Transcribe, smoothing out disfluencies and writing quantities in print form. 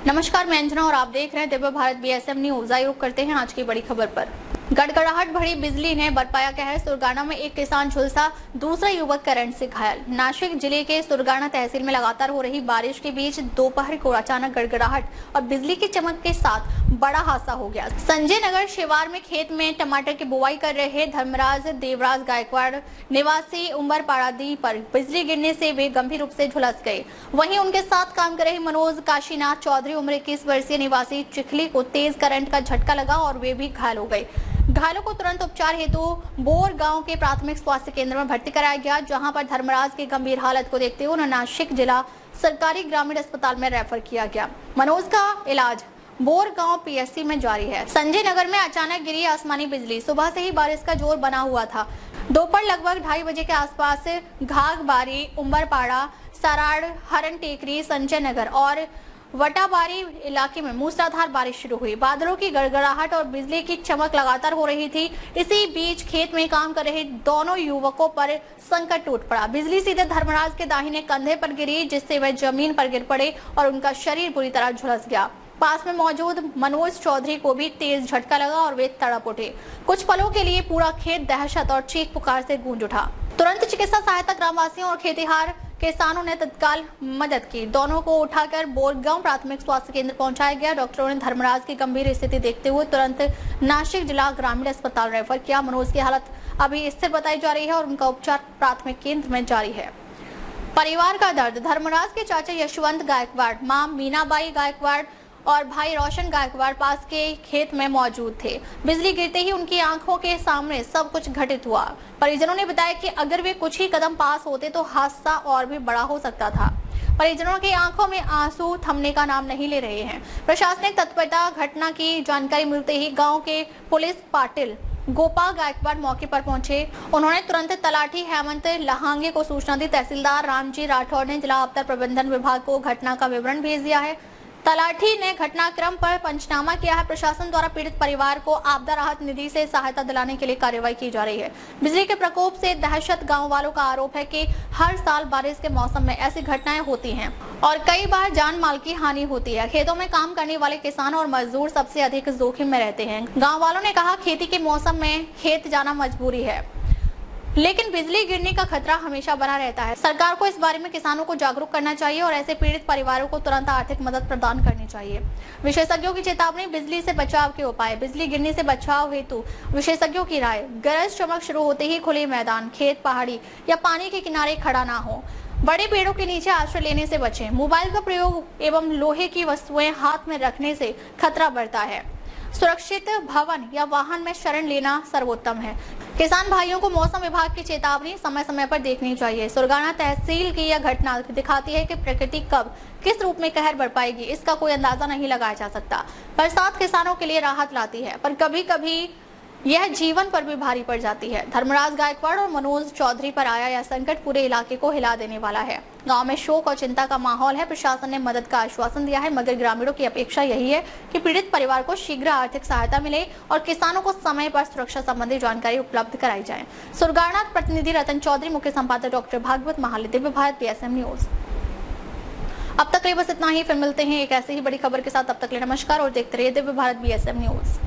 नमस्कार, मैं अंजना और आप देख रहे हैं दिव्य भारत बीएसएम न्यूज। आइए रुक करते हैं आज की बड़ी खबर पर। गड़गड़ाहट भरी बिजली ने बरपाया कहर। सुरगाना में एक किसान झुलसा, दूसरा युवक करंट से घायल। नासिक जिले के सुरगाना तहसील में लगातार हो रही बारिश के बीच दोपहर को अचानक गड़गड़ाहट और बिजली की चमक के साथ बड़ा हादसा हो गया। संजय नगर शिवार में खेत में टमाटर की बुआई कर रहे धर्मराज देवराज गायकवाड़ निवासी उम्बर पाड़ादी पर बिजली गिरने से वे गंभीर रूप से झुलस गए। वहीं उनके साथ काम कर रहे मनोज काशीनाथ चौधरी उम्र 21 वर्षीय निवासी चिखली को तेज करंट का झटका लगा और वे भी घायल हो गए। घायलों को तुरंत उपचार हेतु बोर गांव के प्राथमिक स्वास्थ्य केंद्र में भर्ती कराया गया, जहां पर धर्मराज की गंभीर हालत को देखते हुए उन्हें नासिक जिला सरकारी ग्रामीण अस्पताल में रेफर किया गया। मनोज का इलाज बोर गांव पीएचसी में जारी है। संजय नगर में अचानक गिरी आसमानी बिजली। सुबह से ही बारिश का जोर बना हुआ था। दोपहर लगभग 2:30 बजे के आसपास घाघबारी, उम्बरपाड़ा, सराड़, हरन टेकरी, संजय नगर और वटाबारी इलाके में मूसलाधार बारिश शुरू हुई। बादलों की गड़गड़ाहट और बिजली की चमक लगातार हो रही थी। इसी बीच खेत में काम कर रहे दोनों युवकों पर संकट टूट पड़ा। बिजली सीधे धर्मराज के दाहिने कंधे पर गिरी, जिससे वह जमीन पर गिर पड़े और उनका शरीर बुरी तरह झुलस गया। पास में मौजूद मनोज चौधरी को भी तेज झटका लगा और वे तड़प उठे। कुछ पलों के लिए पूरा खेत दहशत और चीख पुकार से गूंज उठा। तुरंत चिकित्सा सहायता ग्रामवासियों और खेतीहार किसानों ने तत्काल मदद की। दोनों को उठाकर बोरगांव प्राथमिक स्वास्थ्य केंद्र पहुंचाया गया। डॉक्टरों ने धर्मराज की गंभीर स्थिति देखते हुए तुरंत नासिक जिला ग्रामीण अस्पताल रेफर किया। मनोज की हालत अभी स्थिर बताई जा रही है और उनका उपचार प्राथमिक केंद्र में जारी है। परिवार का दर्द। धर्मराज के चाचा यशवंत गायकवाड़, मां मीनाबाई गायकवाड़ और भाई रोशन गायकवाड़ पास के खेत में मौजूद थे। बिजली गिरते ही उनकी आंखों के सामने सब कुछ घटित हुआ। परिजनों ने बताया कि अगर वे कुछ ही कदम पास होते तो हादसा और भी बड़ा हो सकता था। परिजनों की आंखों में आंसू थमने का नाम नहीं ले रहे हैं। प्रशासनिक तत्परता। घटना की जानकारी मिलते ही गाँव के पुलिस पाटिल गोपाल गायकवाड़ मौके पर पहुंचे। उन्होंने तुरंत तलाठी हेमंत लहांगे को सूचना दी। तहसीलदार रामजी राठौर ने जिला आपदा प्रबंधन विभाग को घटना का विवरण भेज दिया है। तलाठी ने घटनाक्रम पर पंचनामा किया है। प्रशासन द्वारा पीड़ित परिवार को आपदा राहत निधि से सहायता दिलाने के लिए कार्रवाई की जा रही है। बिजली के प्रकोप से दहशत। गांव वालों का आरोप है कि हर साल बारिश के मौसम में ऐसी घटनाएं होती हैं और कई बार जान माल की हानि होती है। खेतों में काम करने वाले किसान और मजदूर सबसे अधिक जोखिम में रहते हैं। गाँव वालों ने कहा, खेती के मौसम में खेत जाना मजबूरी है, लेकिन बिजली गिरने का खतरा हमेशा बना रहता है। सरकार को इस बारे में किसानों को जागरूक करना चाहिए और ऐसे पीड़ित परिवारों को तुरंत आर्थिक मदद प्रदान करनी चाहिए। विशेषज्ञों की चेतावनी। बिजली से बचाव के उपाय। बिजली गिरने से बचाव हेतु विशेषज्ञों की राय। गरज चमक शुरू होते ही खुले मैदान, खेत, पहाड़ी या पानी के किनारे खड़ा ना हो। बड़े पेड़ों के नीचे आश्रय लेने से बचें। मोबाइल का प्रयोग एवं लोहे की वस्तुएं हाथ में रखने से खतरा बढ़ता है। सुरक्षित भवन या वाहन में शरण लेना सर्वोत्तम है। किसान भाइयों को मौसम विभाग की चेतावनी समय समय पर देखनी चाहिए। सुरगाना तहसील की यह घटना दिखाती है कि प्रकृति कब किस रूप में कहर बरपाएगी, इसका कोई अंदाजा नहीं लगाया जा सकता। बरसात किसानों के लिए राहत लाती है, पर कभी कभी यह जीवन पर भी भारी पड़ जाती है। धर्मराज गायकवाड़ और मनोज चौधरी पर आया यह संकट पूरे इलाके को हिला देने वाला है। गांव में शोक और चिंता का माहौल है। प्रशासन ने मदद का आश्वासन दिया है, मगर ग्रामीणों की अपेक्षा यही है कि पीड़ित परिवार को शीघ्र आर्थिक सहायता मिले और किसानों को समय पर सुरक्षा संबंधी जानकारी उपलब्ध कराई जाए। सुरगाना प्रतिनिधि रतन चौधरी, मुख्य संपादक doctor Bhagavat Mahale, Divya Bharat BSM news. अब तक बस इतना ही। फिर मिलते हैं एक ऐसी ही बड़ी खबर के साथ। तब तक के लिए नमस्कार और देखते रहिए दिव्य भारत बीएसएम न्यूज।